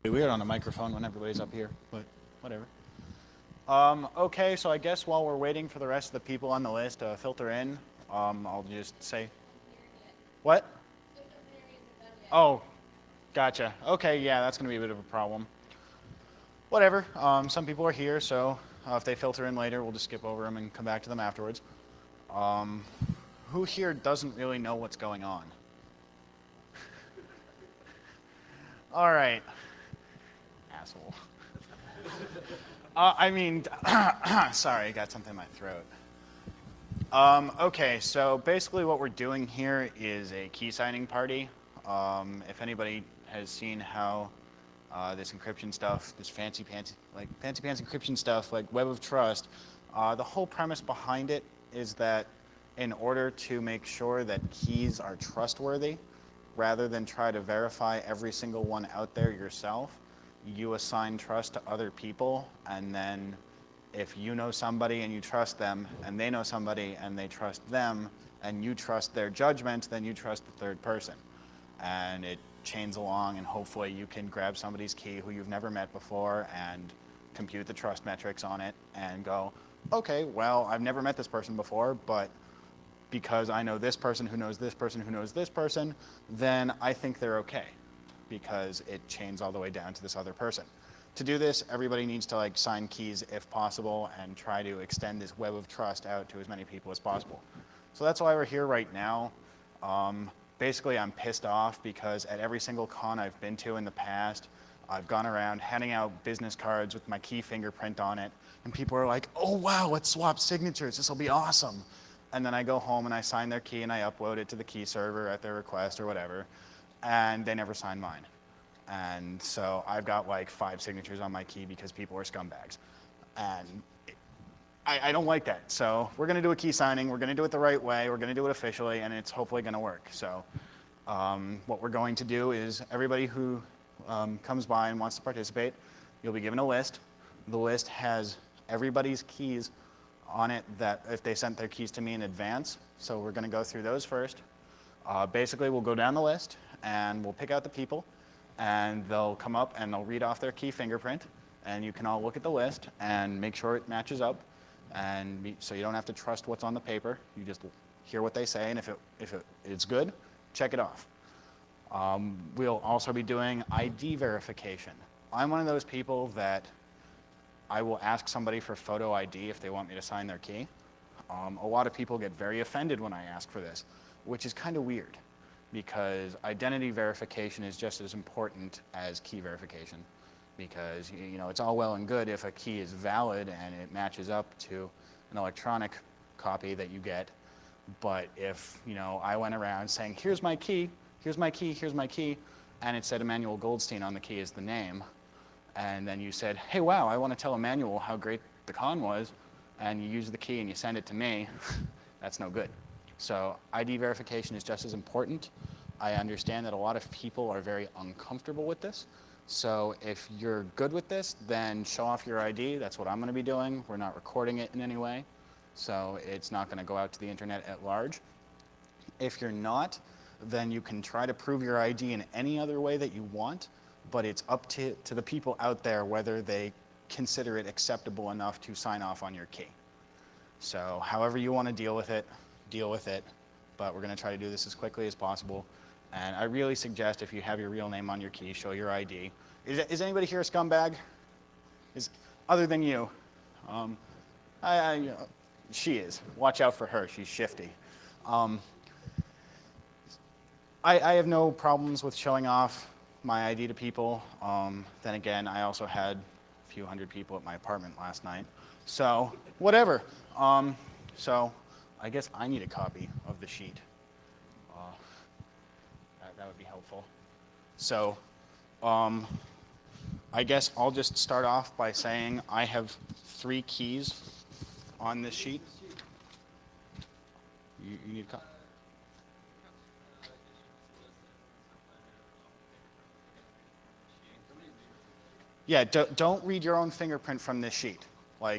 Weird on a microphone when everybody's up here, but whatever. Okay, so I guess while we're waiting for the rest of the people on the list to filter in, I'll just say, what? Oh, gotcha. Okay, yeah, that's gonna be a bit of a problem. Whatever. Some people are here, so if they filter in later, we'll just skip over them and come back to them afterwards. Um, who here doesn't really know what's going on? All right, asshole. I mean, sorry, I got something in my throat. Okay, so basically what we're doing here is a key signing party. If anybody has seen how this encryption stuff, this fancy pants encryption stuff, like Web of Trust, the whole premise behind it is that in order to make sure that keys are trustworthy, rather than try to verify every single one out there yourself, you assign trust to other people, and then if you know somebody and you trust them, and they know somebody and they trust them, and you trust their judgment, then you trust the third person. And it chains along, and hopefully you can grab somebody's key who you've never met before and compute the trust metrics on it and go, okay, well, I've never met this person before, but because I know this person who knows this person who knows this person, then I think they're okay, because it chains all the way down to this other person. To do this, everybody needs to sign keys if possible and try to extend this web of trust out to as many people as possible. So that's why we're here right now. Basically, I'm pissed off because at every single con I've been to in the past, I've gone around handing out business cards with my key fingerprint on it, and people are like, oh wow, let's swap signatures, this will be awesome. And then I go home and I sign their key and I upload it to the key server at their request or whatever, and they never sign mine. And so I've got 5 signatures on my key because people are scumbags. And I don't like that. So we're going to do a key signing. We're going to do it the right way. We're going to do it officially, and it's hopefully going to work. So what we're going to do is everybody who comes by and wants to participate, you'll be given a list. The list has everybody's keys on it that if they sent their keys to me in advance. So we're going to go through those first. Basically, we'll go down the list, and we'll pick out the people. And they'll come up and they'll read off their key fingerprint, and you can all look at the list and make sure it matches up, and so you don't have to trust what's on the paper. You just hear what they say, and if it's good, check it off. We'll also be doing ID verification. I'm one of those people that I will ask somebody for photo ID if they want me to sign their key. A lot of people get very offended when I ask for this, which is kind of weird, because identity verification is just as important as key verification, because it's all well and good if a key is valid and it matches up to an electronic copy that you get, but if I went around saying, here's my key, here's my key, here's my key, and it said Emmanuel Goldstein on the key as the name, and then you said, hey, wow, I want to tell Emmanuel how great the con was, and you use the key and you send it to me, that's no good. So ID verification is just as important. I understand that a lot of people are very uncomfortable with this. So if you're good with this, then show off your ID. That's what I'm going to be doing. We're not recording it in any way, so it's not going to go out to the internet at large. If you're not, then you can try to prove your ID in any other way that you want, but it's up to the people out there whether they consider it acceptable enough to sign off on your key. So however you want to deal with it, but we're going to try to do this as quickly as possible. And I really suggest if you have your real name on your key, show your ID. Is anybody here a scumbag? Other than you? She is. Watch out for her. She's shifty. I have no problems with showing off my ID to people. Then again, I also had a few hundred people at my apartment last night. So whatever. So I guess I need a copy of the sheet. That would be helpful. So I guess I'll just start off by saying I have 3 keys on this sheet. You need a copy? Yeah, don't read your own fingerprint from this sheet.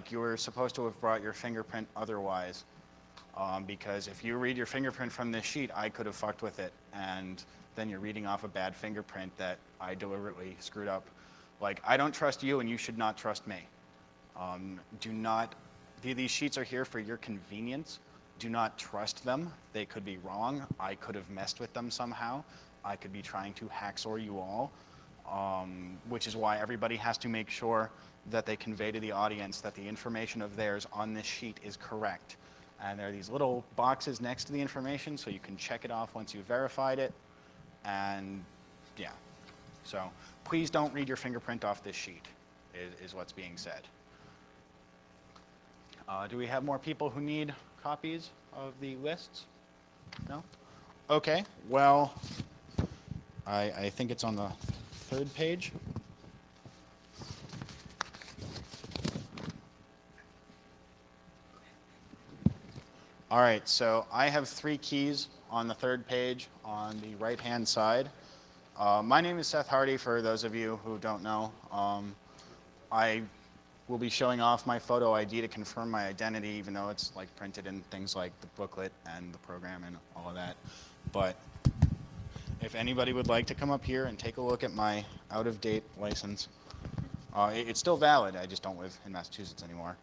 You were supposed to have brought your fingerprint otherwise. Because if you read your fingerprint from this sheet, I could have fucked with it, and then you're reading off a bad fingerprint that I deliberately screwed up. Like, I don't trust you and you should not trust me. Do not, these sheets are here for your convenience. Do not trust them. They could be wrong. I could have messed with them somehow. I could be trying to hacksaw you all, which is why everybody has to make sure that they convey to the audience that the information of theirs on this sheet is correct. And there are these little boxes next to the information, so you can check it off once you've verified it. And yeah, so please don't read your fingerprint off this sheet, is what's being said. Do we have more people who need copies of the lists? No? Okay, well, I think it's on the 3rd page. All right, so I have 3 keys on the 3rd page on the right-hand side. My name is Seth Hardy, for those of you who don't know. I will be showing off my photo ID to confirm my identity, even though it's like printed in things like the booklet and the program and all of that. But if anybody would like to come up here and take a look at my out-of-date license, it's still valid. I just don't live in Massachusetts anymore.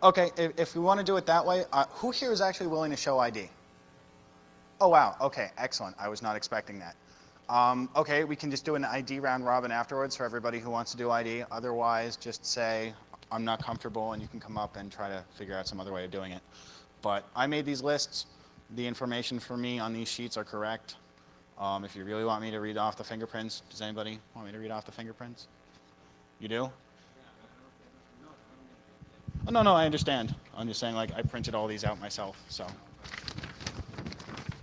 Okay, if we want to do it that way, who here is actually willing to show ID? Oh, wow. Okay, excellent. I was not expecting that. Okay, we can just do an ID round robin afterwards for everybody who wants to do ID. Otherwise, just say, I'm not comfortable, and you can come up and try to figure out some other way of doing it. But I made these lists. The information for me on these sheets are correct. If you really want me to read off the fingerprints, does anybody want me to read off the fingerprints? You do? Oh, no, I understand. I'm just saying, like, I printed all these out myself, so.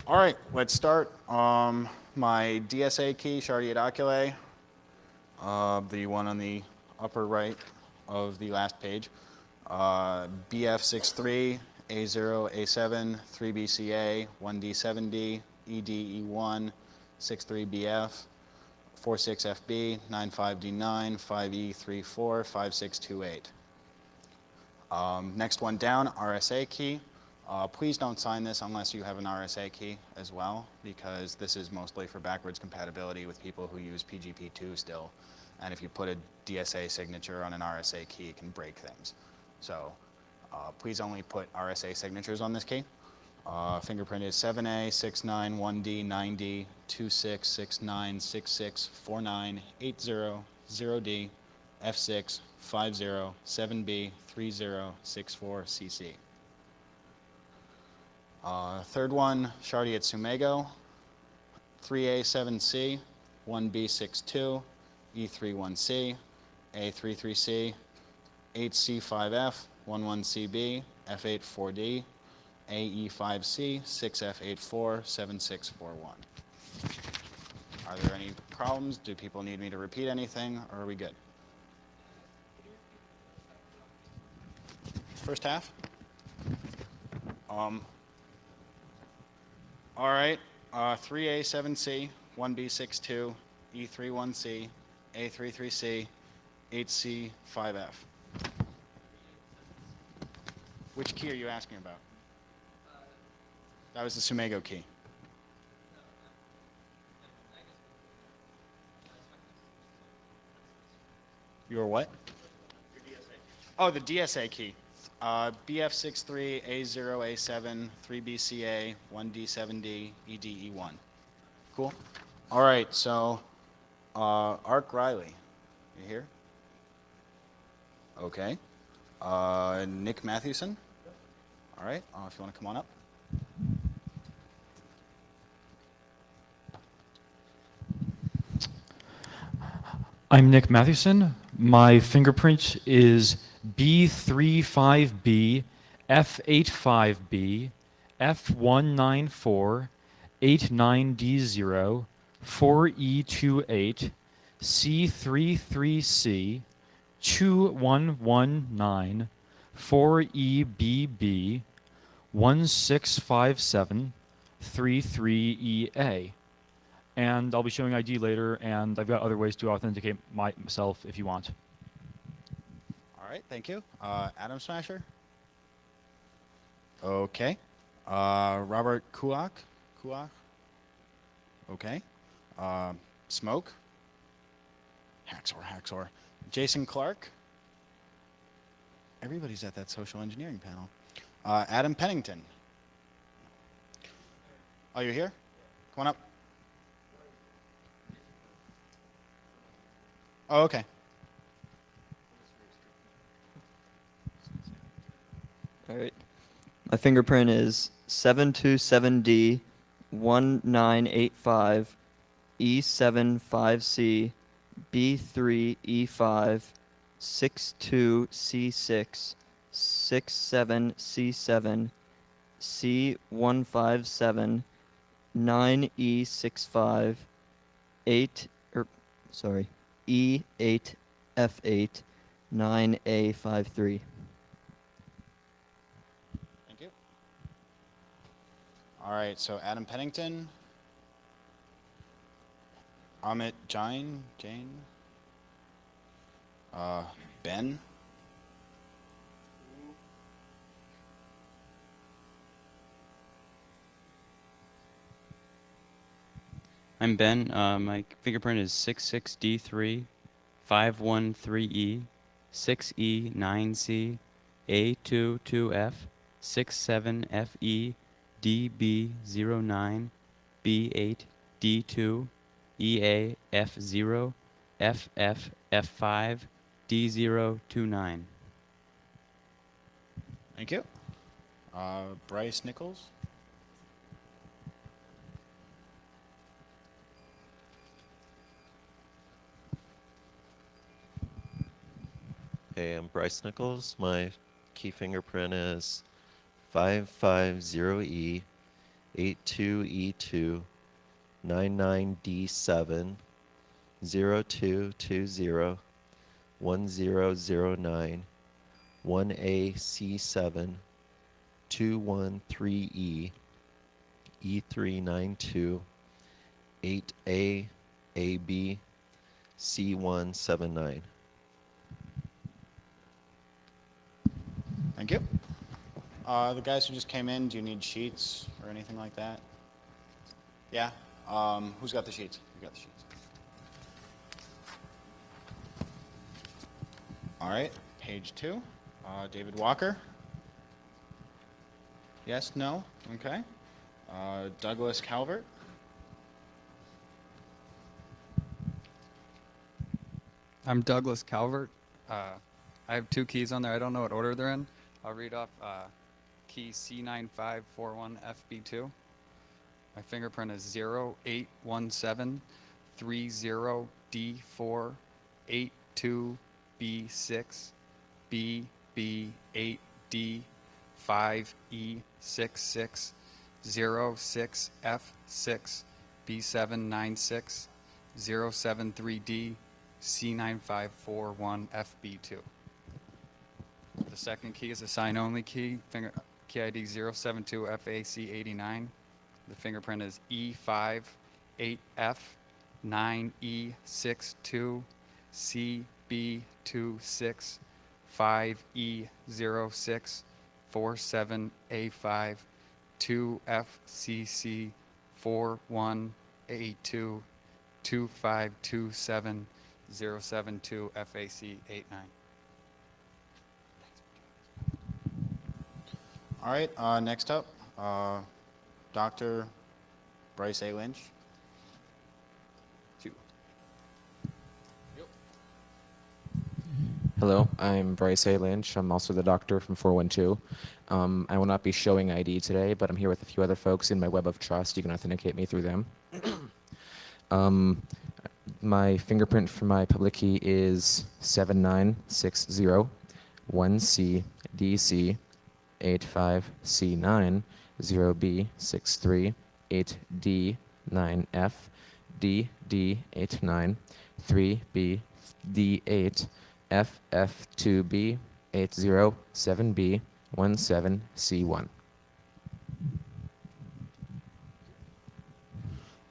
All right, let's start. My DSA key, Chartier Oculi, the one on the upper right of the last page. BF63, A0, A7, 3BCA, 1D7D, EDE1, 63BF, 46FB, 95D9, 5E34, 5628. Next one down, RSA key. Please don't sign this unless you have an RSA key as well, because this is mostly for backwards compatibility with people who use PGP2 still. And if you put a DSA signature on an RSA key, it can break things. So please only put RSA signatures on this key. Fingerprint is 7A, 69, 1D, 9D, 26, 69, 66, 49, 80, 0D, F6, 50, 7B, 30, 64, CC. Third one, Chartier Tsumego, 3A7C, 1B62, E31C, A33C, 8C5F, 11CB, F84D, AE5C, 6F84, 7641. Are there any problems? Do people need me to repeat anything, or are we good? First half? All right, 3A7C, 1B62, E31C, A33C, 8C5F. Which key are you asking about? That was the Tsumego key. Your what? Your DSA. Oh, the DSA key. BF63, A0, A7, 3BCA, 1D7D, EDE1. Cool. All right, so Ark Riley, you here? Okay. Nick Mathewson? All right, if you want to come on up. I'm Nick Mathewson. My fingerprint is B35B, F85B, F194, 89D0, 4E28, C33C, 2119, 4EBB, 1657, 33EA. And I'll be showing ID later, and I've got other ways to authenticate myself if you want. All right, thank you. Adam Smasher? Okay. Robert Kuak? Okay. Smoke. Haxor. Jason Clark. Everybody's at that social engineering panel. Adam Pennington. Oh, you're here? Come on up. Oh, okay. All right. My fingerprint is 727D 1985 E75C B3E5 62C6 67C7 C157 9E65 E8F8 9A53. Thank you. All right, so Adam Pennington. Amit Jane. Ben. I'm Ben. My fingerprint is 66D3 513E 6E9C A22F 67FE DB09 B8D2 EAF0 FFF5 D029. Thank you. Bryce Nichols. Hey, I'm Bryce Nichols. My key fingerprint is 550E 82E2 99D7 0220 1009 1AC7 213E E392 8AAB C179. Thank you. The guys who just came in, do you need sheets or anything like that? Yeah? Who's got the sheets? You got the sheets. All right, page 2. David Walker. Yes, no? Okay. Douglas Calvert. I'm Douglas Calvert. I have 2 keys on there. I don't know what order they're in. I'll read off key C9541FB2. My fingerprint is 081730D4 82B6 BB8D 5E66 06F6 B796 073D C9541FB2. The second key is a sign-only key, key ID 072FAC89. The fingerprint is E58F9E62 CB26 5E06 47A5 2FCC 4182 2527 072 FAC89. All right, next up, Dr. Bryce A. Lynch. 2. Hello, I'm Bryce A. Lynch. I'm also the doctor from 412. I will not be showing ID today, but I'm here with a few other folks in my web of trust. You can authenticate me through them. My fingerprint for my public key is 79601C DC85C9 0B63 8D9F DD89 3BD8 FF2B 807B 17C1.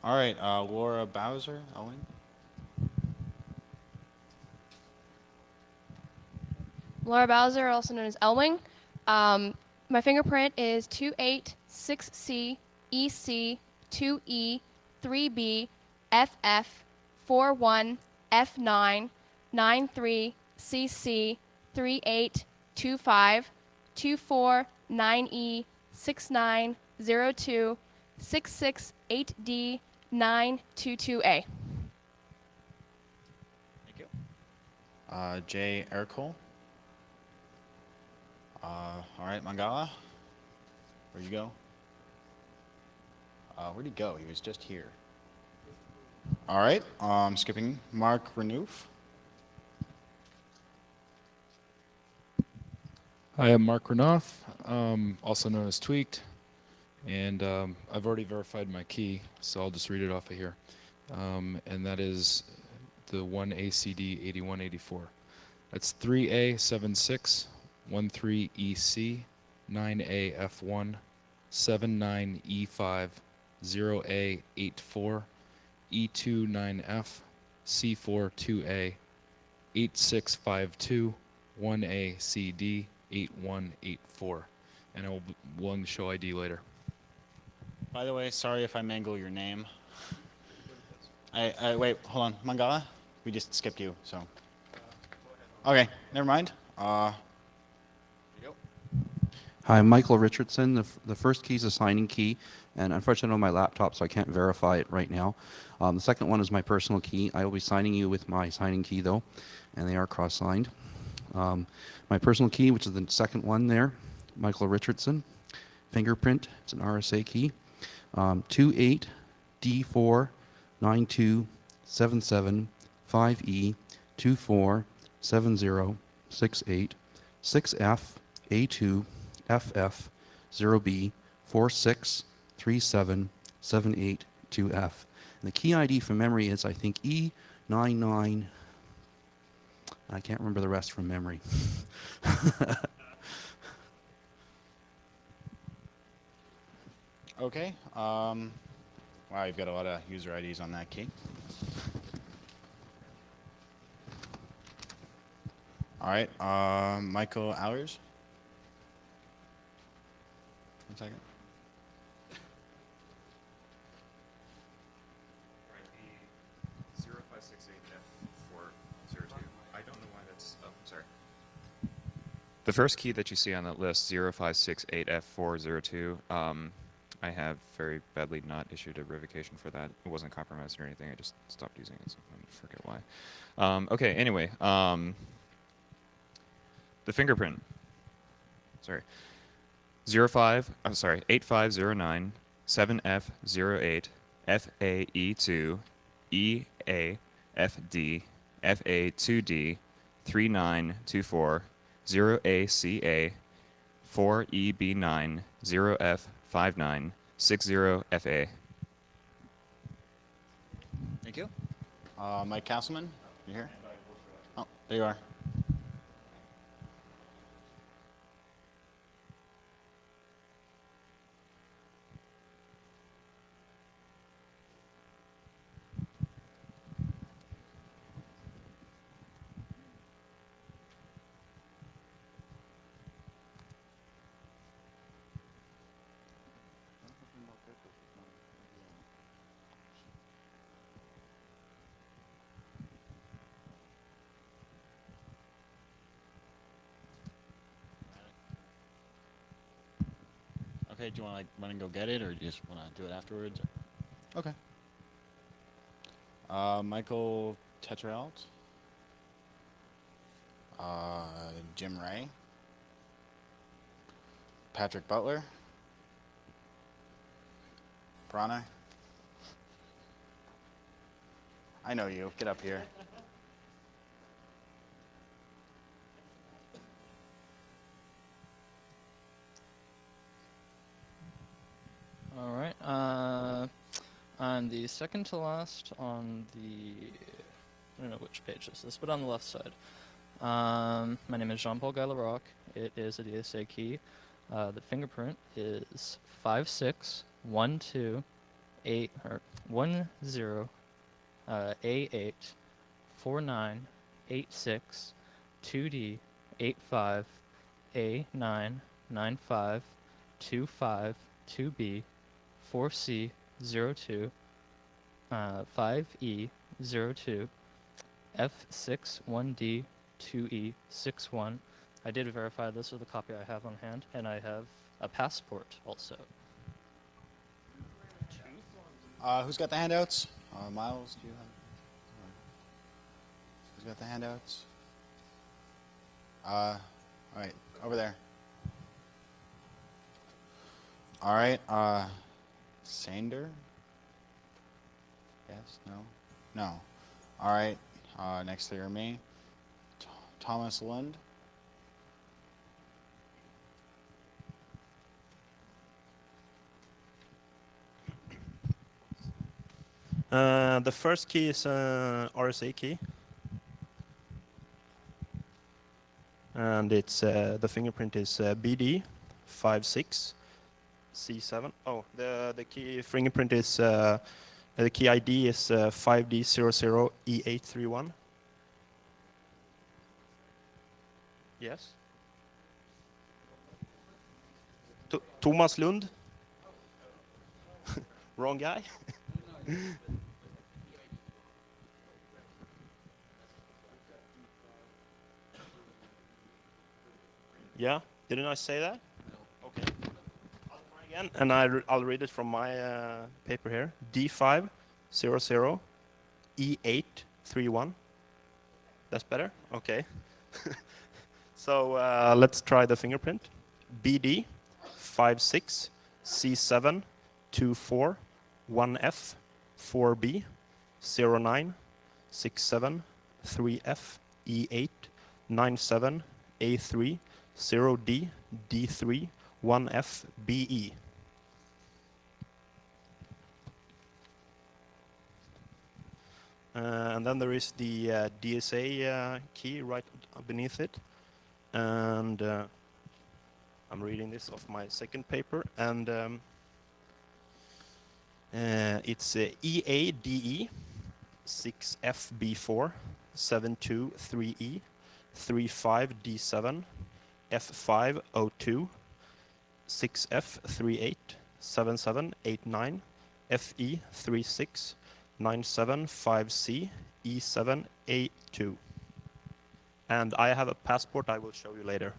All right, Laura Bowser, Owen. Laura Bowser, also known as Elwing. My fingerprint is 286C EC 2E 3B, FF, 41, F9, 93, CC, 38, 25, 24, 9E, 6902, 668D, 922A. Thank you. J. Ercole. All right, Mangala. Where'd you go? Where'd he go? He was just here. All right, skipping Mark Renouf. Hi, I'm Mark Renoff, also known as Tweaked, and I've already verified my key, so I'll just read it off of here. And that is the 1ACD8184. That's 3A76, 13EC, 9AF1, 79E5, 0A84, E29F, C42A, 8652, 1ACD, 8184. And I will be willing to show ID later. By the way, sorry if I mangle your name. Wait, hold on, Mangala. We just skipped you, so. Okay, never mind. Here you go. Hi, I'm Michael Richardson. The first key is a signing key, and unfortunately on my laptop, so I can't verify it right now. The second one is my personal key. I will be signing you with my signing key, though, and they are cross-signed. My personal key, which is the second one there, Michael Richardson. Fingerprint, it's an RSA key. 28D49277 5E247068 6F A2FF 0B4637782F. And the key ID from memory is, I think, E99. I can't remember the rest from memory. Okay. Wow, you've got a lot of user IDs on that key. All right, Michael Allers. 1 second. The first key that you see on that list, 0568F402, I have very badly not issued a revocation for that. It wasn't compromised or anything. I just stopped using it, so I forget why. Okay, anyway, the fingerprint. Sorry. 8509 7F08 FAE2 EAFD FA2D 3924 0ACA 4EB9 0F59 60FA. Thank you. Mike Castleman, you here? Oh, there you are. Okay, do you want to like run and go get it, or you just want to do it afterwards? Or? Okay. Michael Tetraelt. Jim Ray. Patrick Butler. Prana. I know you. Get up here. All right. I'm the second to last on the, I don't know which page this is, but on the left side. My name is Jean-Paul Gailaroc. It is a DSA key. The fingerprint is 56128 or 10A8 4986 2D 85 A9 95 25 2B 4C 02 5E02 F61D 2E61. I did verify this with the copy I have on hand, and I have a passport also. Who's got the handouts? Miles, do you have? Who's got the handouts? All right, over there. All right, Sander? Yes, no? No. All right, next to your me. Thomas Lund? The first key is RSA key. And it's the fingerprint is BD 56C7. Oh, the key fingerprint is the key ID is 5D00E831. Yes. Thomas Lund. Wrong guy. Yeah, didn't I say that? Okay. I'll try again, and I'll read it from my paper here. D500E831. That's better? Okay. So let's try the fingerprint. BD 56C724 1F 4B 09 67 3F E8 97 A3 0D D3 1F BE. And then there is the DSA key right beneath it. And I'm reading this off my second paper. And it's EADE 6FB4 723E 35D7 F502 6F38 7789 FE36 975C E7A2. And I have a passport I will show you later.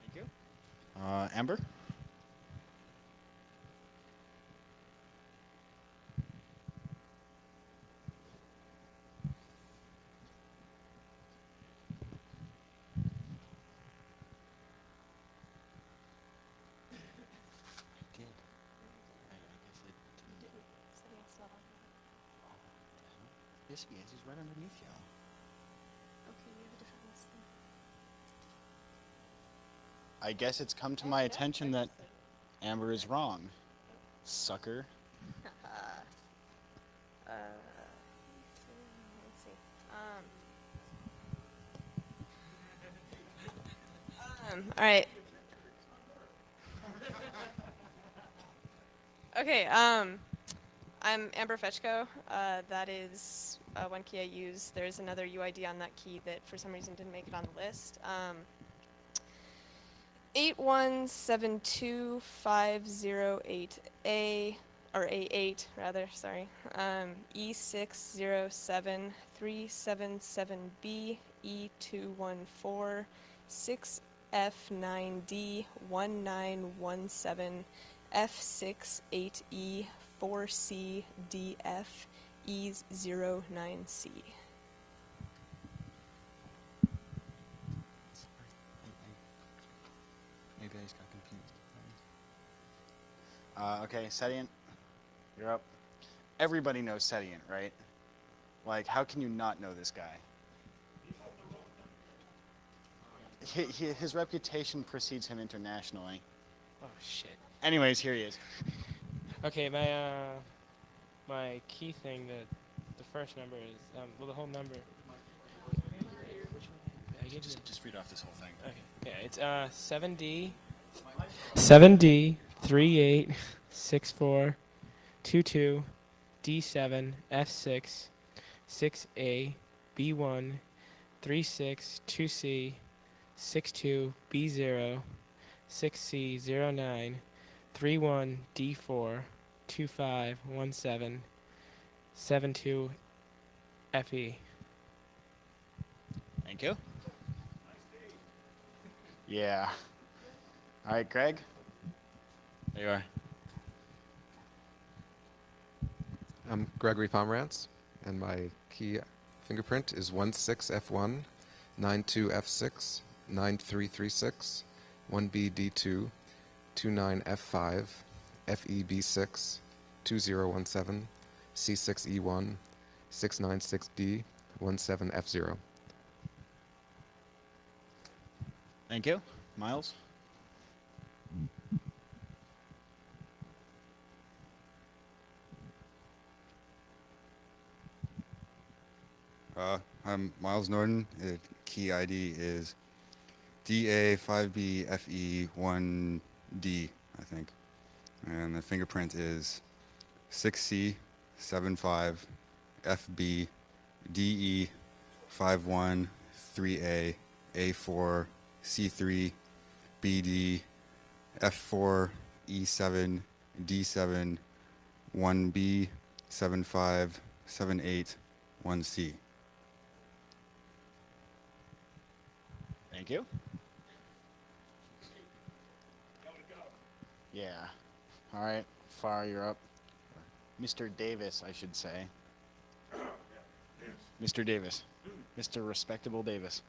Thank you. Amber? Yes, he is. He's right underneath you. Okay, you have a different list then. I guess it's come to my attention that Amber is wrong. Sucker. Let's see. All right. Okay. I'm Amber Fetchko. That is one key I use. There's another UID on that key that for some reason didn't make it on the list. 8172508A, or A8 rather, sorry. E607377B, E214, 6F9D 1917, F68E 4C DF E09C. Maybe I just got confused. Okay, Sedient, you're up. Everybody knows Sedient, right? Like, how can you not know this guy? His reputation precedes him internationally. Oh shit. Anyways, here he is. Okay, my key thing, the first number is well, the whole number. Just read off this whole thing. Okay. Yeah, it's 7D 3864 22 D7 F6 6A B1 36 2C 62 B0 6C 09 31 D4 251772FE. Thank you. Yeah. All right, Greg. There you are. I'm Gregory Pomerantz, and my key fingerprint is 16F1, 92F6, 9336, 1BD2, 29F5, FEB6, 2017, C6E1, 696D, 17F0. Thank you. Miles? I'm Miles Norton. Key ID is DA5BFE1D, I think. And the fingerprint is 6C75FBDE513A A4C3 BD F4E7 D7 1B 7578 1C. Thank you. Yeah. All right. Far, you're up. Mr. Davis, I should say. Mr. Davis. Mr. Respectable Davis.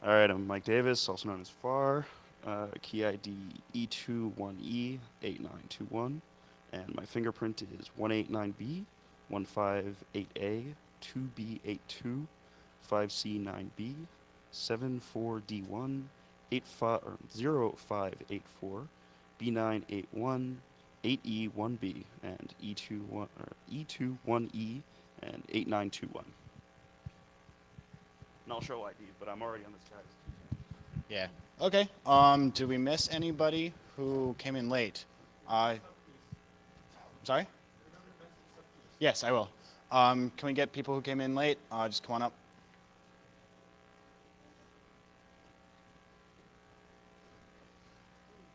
All right, I'm Mike Davis, also known as FAR. Key ID E21E8921. And my fingerprint is 189B, 158A, 2B82, 5C9B, 74D1, 0584, B981, 8E1B, and E21E, and 8921. And I'll show ID, but I'm already on this guy's. Yeah. Okay. Did we miss anybody who came in late? Sorry? Yes, I will. Can we get people who came in late? Just come on up.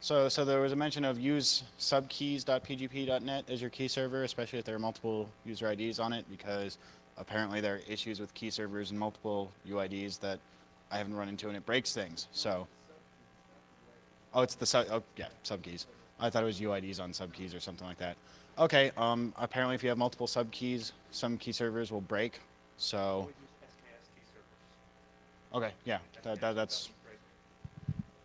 So there was a mention of use subkeys.pgp.net as your key server, especially if there are multiple user IDs on it, because apparently there are issues with key servers and multiple UIDs that I haven't run into, and it breaks things. So, oh, it's the subkeys. I thought it was UIDs on subkeys or something like that. Okay. Apparently, if you have multiple subkeys, some key servers will break. So. Okay. Yeah. That's.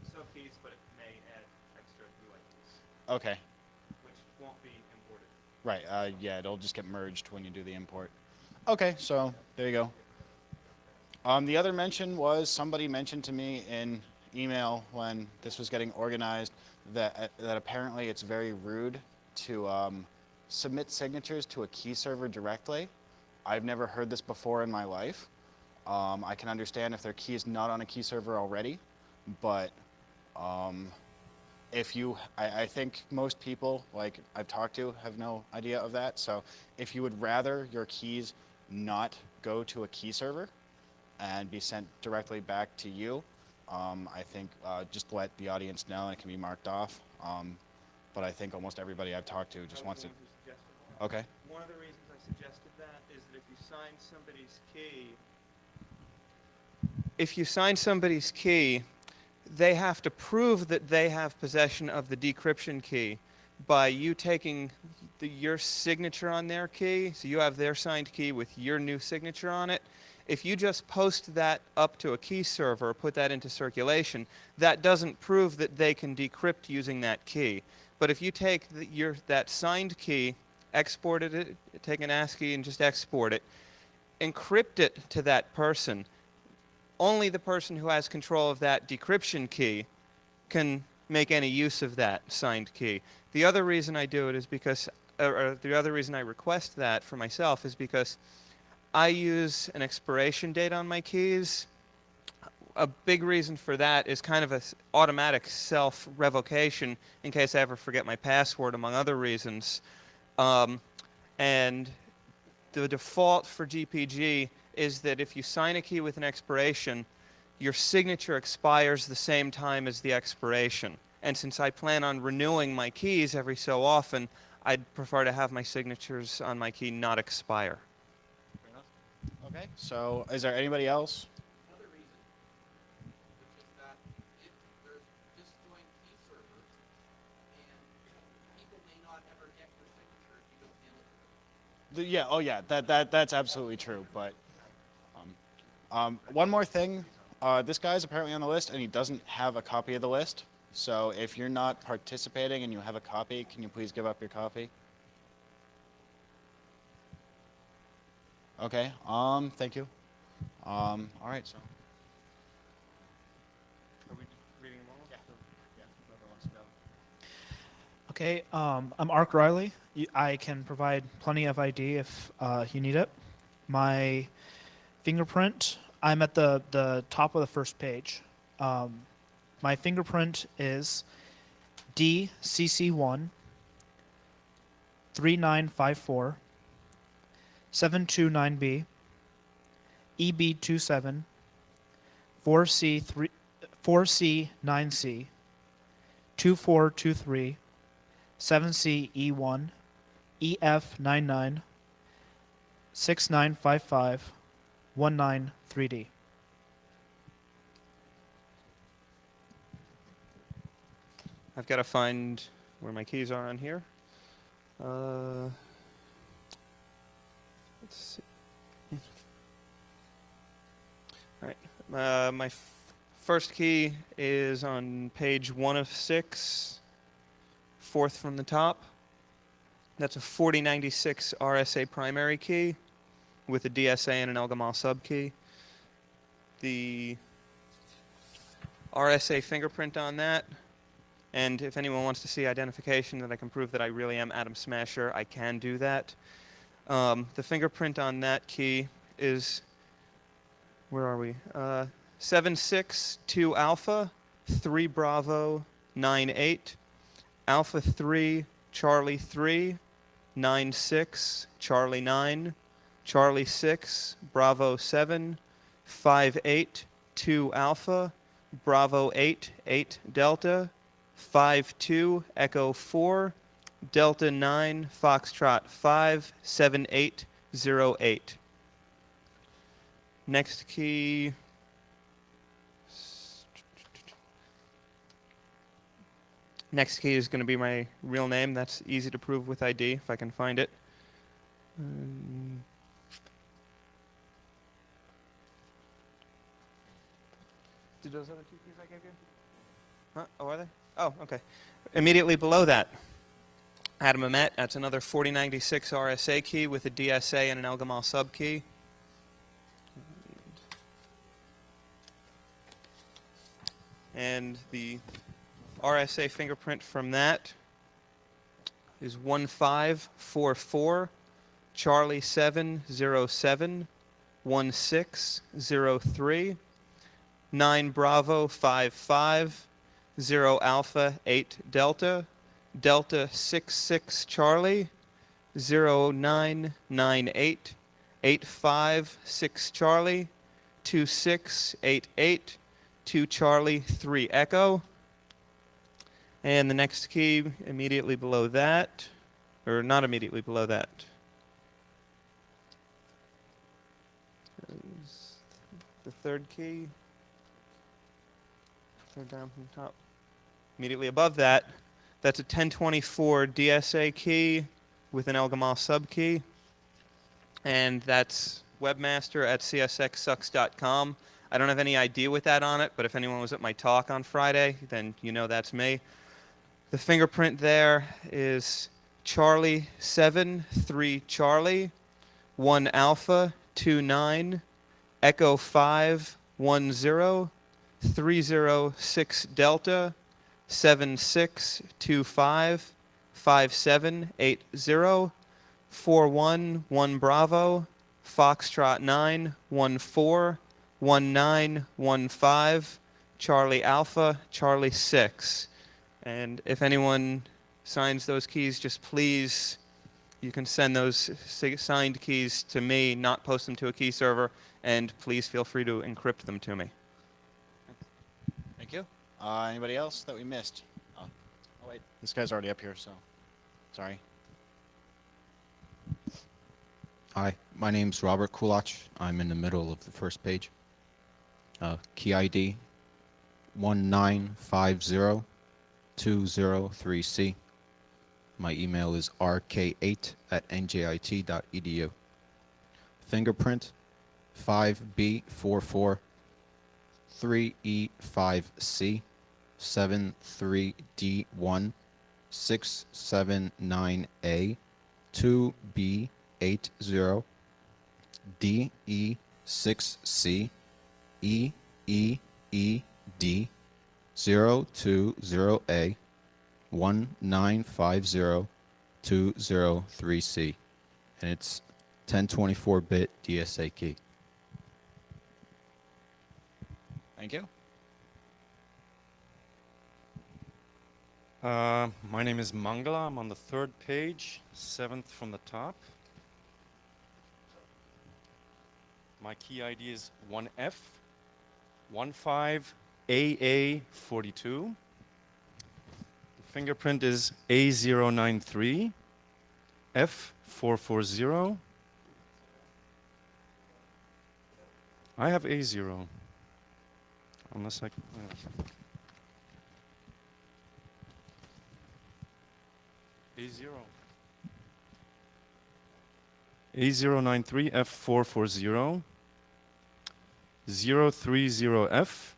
Subkeys, but it may add extra UIDs. Okay. Which won't be imported. Right. Yeah. It'll just get merged when you do the import. Okay. So there you go. The other mention was somebody mentioned to me in email when this was getting organized that apparently it's very rude to submit signatures to a key server directly. I've never heard this before in my life. I can understand if their key is not on a key server already, but I think most people, like I've talked to, have no idea of that. So if you would rather your keys not go to a key server and be sent directly back to you, I think just let the audience know, and it can be marked off. But I think almost everybody I've talked to just wants it. Okay. One of the reasons I suggested that is that if you sign somebody's key, they have to prove that they have possession of the decryption key by you taking your signature on their key. So you have their signed key with your new signature on it. If you just post that up to a key server, put that into circulation, that doesn't prove that they can decrypt using that key. But if you take that signed key, export it, take an ASCII and just export it, encrypt it to that person, only the person who has control of that decryption key can make any use of that signed key. The other reason I do it is because, or the other reason I request that for myself is because I use an expiration date on my keys. A big reason for that is kind of an automatic self-revocation in case I ever forget my password, among other reasons. And the default for GPG is that if you sign a key with an expiration, your signature expires the same time as the expiration. And since I plan on renewing my keys every so often, I'd prefer to have my signatures on my key not expire. Okay, so is there anybody else? Another reason, which is that if there's disjoint key servers and people may not ever get your signature if you don't hand it to them. Yeah, oh yeah, that's absolutely true. But one more thing, this guy's apparently on the list, and he doesn't have a copy of the list. So if you're not participating and you have a copy, can you please give up your copy? Okay. Thank you. All right. So. Are we reading them all? Yeah. Whoever wants to go. Okay, I'm Ark Riley. I can provide plenty of ID if you need it. My fingerprint, I'm at the top of the first page. My fingerprint is DCC1 3954 729B EB27 4C9C 2423 7CE1 EF99 6955 193D. I've got to find where my keys are on here. Let's see. All right. My first key is on page 1 of 6, fourth from the top. That's a 4096 RSA primary key with a DSA and an Elgamal subkey. The RSA fingerprint on that. And if anyone wants to see identification that I can prove that I really am Adam Smasher, I can do that. The fingerprint on that key is, where are we? 762 Alpha, 3 Bravo, 98, Alpha 3, Charlie 3, 96, Charlie 9, Charlie 6, Bravo 7, 58, 2 Alpha, Bravo 8, 8 Delta, 52 Echo 4, Delta 9 Foxtrot 5, 7808. Next key. Next key is going to be my real name. That's easy to prove with ID if I can find it. Did those other two keys I gave you? Huh? Oh, are they? Oh, okay. Immediately below that, Adam Amet. That's another 4096 RSA key with a DSA and an Elgamal subkey. And the RSA fingerprint from that is 1544 Charlie 707 1603 9 Bravo 55 0 Alpha 8 Delta Delta 66 Charlie 0998 856 Charlie 2688 2 Charlie 3 Echo. And the next key immediately below that, or not immediately below that, is the third key. Third down from the top. Immediately above that, that's a 1024 DSA key with an Elgamal subkey. And that's webmaster at csxsucks.com. I don't have any idea with that on it, but if anyone was at my talk on Friday, then you know that's me. The fingerprint there is Charlie 7 3 Charlie 1 Alpha 2 9 Echo 5 1 0 306 Delta 7625 5780 41 1 Bravo Foxtrot 9 14 1915 Charlie Alpha Charlie 6. And if anyone signs those keys, just please, you can send those signed keys to me, not post them to a key server, and please feel free to encrypt them to me. Thank you. Anybody else that we missed? Oh, wait, this guy's already up here, so sorry. Hi, my name's Robert Kulach. I'm in the middle of the first page. Key ID 1950203C. My email is rk8@njit.edu. Fingerprint 5B443E5C 73D1 679A 2B80 DE6C EEED 020A 1950203C, and it's 1024-bit DSA key. Thank you. My name is Mangala. I'm on the 3rd page, 7th from the top. My key ID is 1F 15AA42. The fingerprint is A093 F440. I have A0. Unless I... A0. A093 F440 030F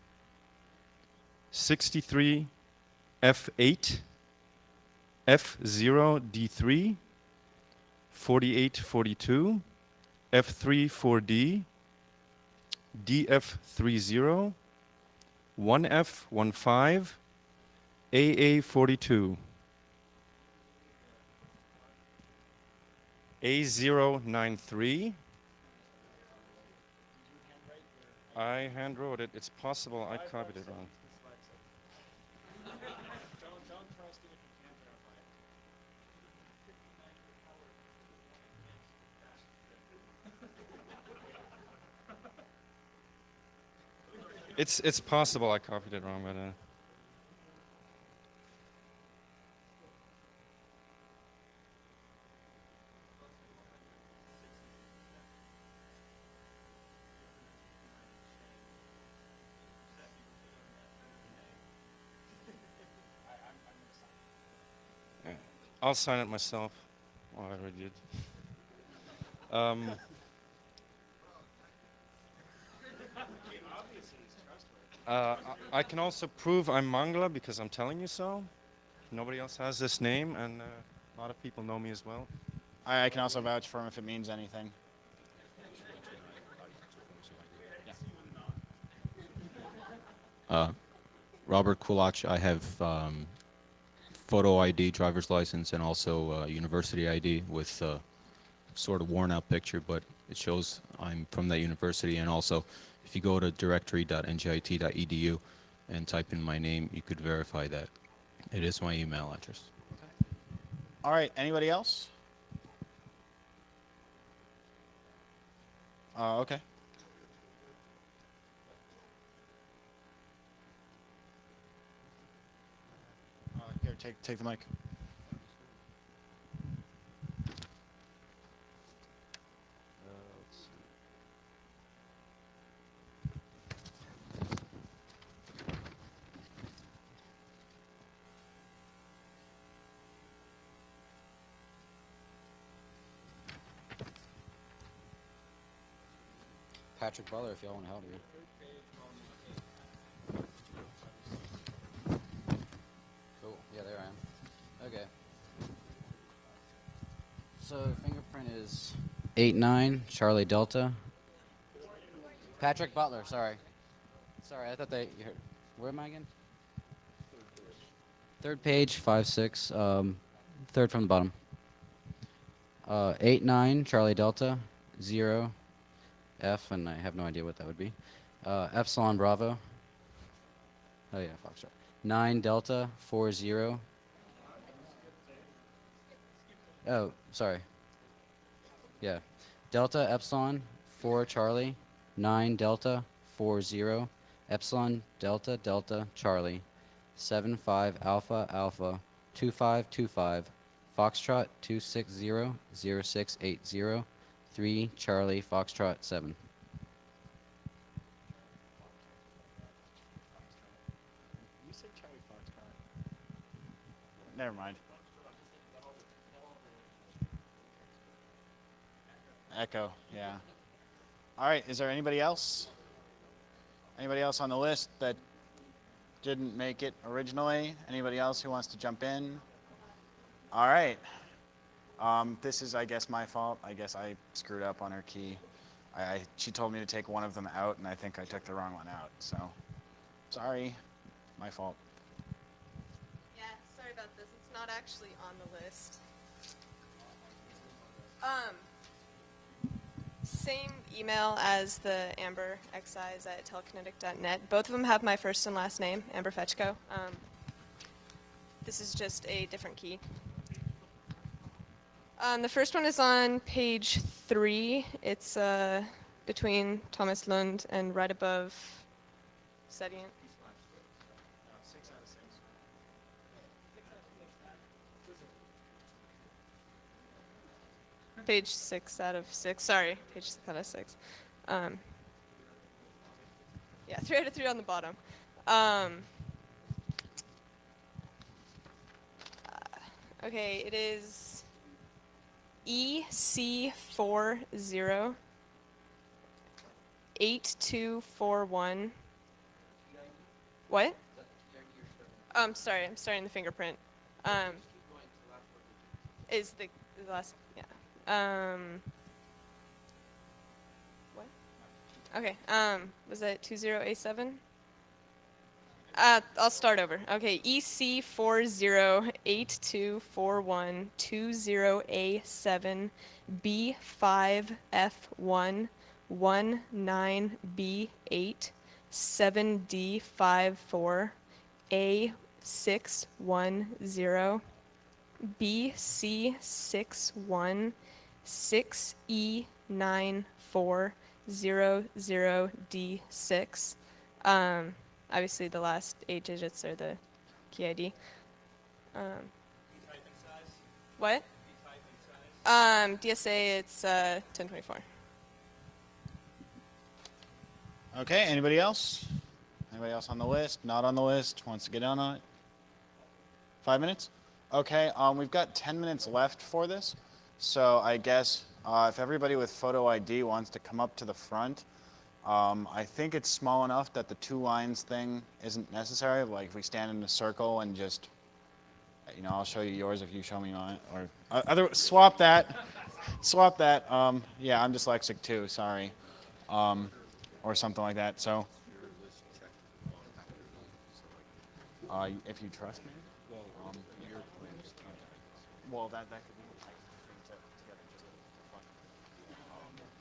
63 F8 F0D3 4842 F34D DF30 1F15 AA42 A093. I hand wrote it. It's possible I copied it wrong. It's possible I copied it wrong, but I'll sign it myself. Oh, I already did. I can also prove I'm Mangala because I'm telling you so. Nobody else has this name, and a lot of people know me as well. I can also vouch for him if it means anything. Robert Kulach. I have photo ID, driver's license, and also university ID with sort of worn out picture, but it shows I'm from that university. And also, if you go to directory.njit.edu and type in my name, you could verify that it is my email address. All right, anybody else? Okay. Here, take the mic. Patrick Butler, if y'all want to help me. Cool. Yeah, there I am. Okay. So fingerprint is 89 Charlie Delta. Patrick Butler. Sorry. Sorry, I thought they. You heard. Where am I again? 3rd page, 5-6. 3rd from the bottom. 89 Charlie Delta 0. F, and I have no idea what that would be. Epsilon Bravo. Oh yeah, Foxtrot. 9 Delta 40. Oh, sorry. Yeah. Delta Epsilon 4 Charlie 9 Delta 40 Epsilon Delta Delta Charlie 75 Alpha Alpha 2525 Foxtrot 260 0680 3 Charlie Foxtrot 7. You said Charlie Foxtrot. Never mind. Echo, yeah. All right, is there anybody else? Anybody else on the list that didn't make it originally? Anybody else who wants to jump in? All right. This is, I guess, my fault. I guess I screwed up on her key. She told me to take one of them out, and I think I took the wrong one out. So, sorry. My fault. Yeah, sorry about this. It's not actually on the list. Same email as the Amber Xeyes at telekinetic.net. Both of them have my first and last name, Amber Fetchko. This is just a different key. The first one is on page 3. It's between Thomas Lund and right above Sedient. Page 6 out of 6. Sorry, page 6 out of 6. Yeah, 3 out of 3 on the bottom. Okay, it is EC40 8241. What? Sorry, I'm starting the fingerprint. Is the last, yeah. What? Okay, was that 20A7? I'll start over. Okay, EC40 8241 20A7 B5F1 19B8 7D54 A610 BC61 6E9400D6. Obviously, the last 8 digits are the key ID. What? DSA, it's 1024. Okay, anybody else? Anybody else on the list? Not on the list? Wants to get on it? 5 minutes? Okay, we've got 10 minutes left for this. So I guess if everybody with photo ID wants to come up to the front, I think it's small enough that the 2 lines thing isn't necessary. Like if we stand in a circle and just, you know, I'll show you yours if you show me mine. Or swap that. Swap that. Yeah, I'm dyslexic too, sorry. Or something like that. So, if you trust me, well, that could be like things that together just for fun.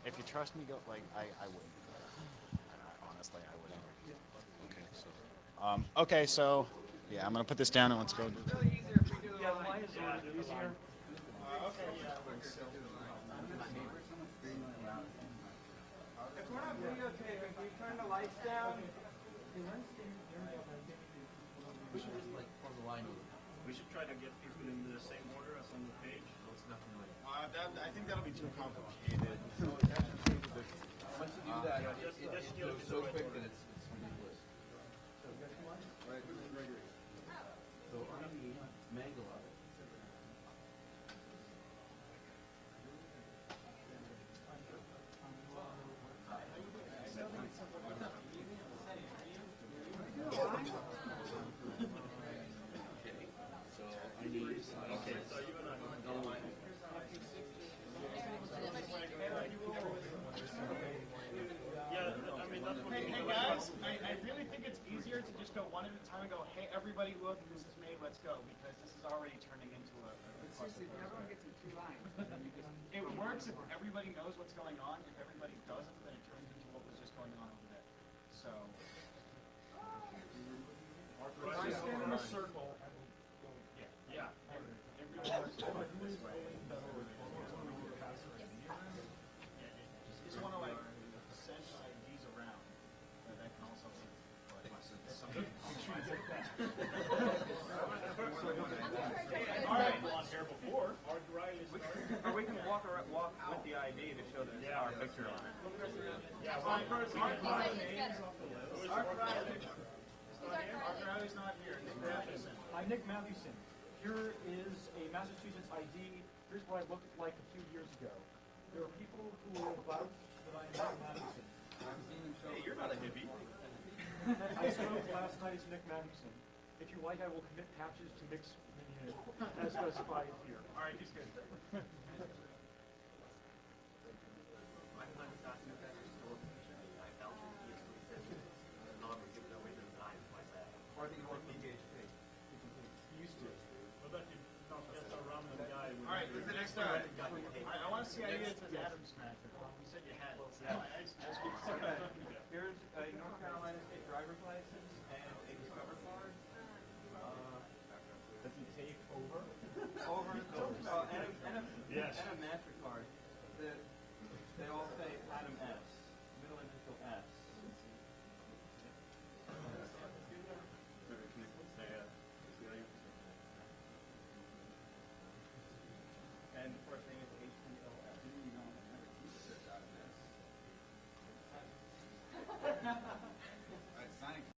If you trust me, go like I wouldn't. Honestly, I wouldn't. Okay, so. Okay, so yeah, I'm gonna put this down and let's go. If we're not videotaping, can you turn the lights down? We should try to get people in the same order as on the page. I think that'll be too complicated. Once you do that, it goes so quick that it's ridiculous. So on the Magdala. Go one at a time and go, hey, everybody look, this is made, let's go, because this is already turning into a Seriously, if everyone gets in 2 lines, it works if everybody knows what's going on. If everybody doesn't, then it turns into what was just going on over there. So, if I stand in a circle, yeah. It really works this way. You just want to like send IDs around. That can also be or we can walk with the ID to show that picture on it. Yeah, well, Art Riley's off the list. Art Riley's not here. Nick Matheson. I'm Nick Matheson. Here is a Massachusetts ID. Here's what I looked like a few years ago. There are people who will vouch that I'm Nick Matheson. Hey, you're not a hippie. I smoked last night as Nick Matheson. If you like, I will commit patches to mix as specified here. All right, he's good. Or I think you want PHP. Used to. What about you? That's a random guy. All right, who's the next guy? I want to see ID that says Adam Smasher. You said you had. Here's a North Carolina state driver's license and a Discover card. Does he take over? Over and a Yes. MasterCard. They all say Adam S.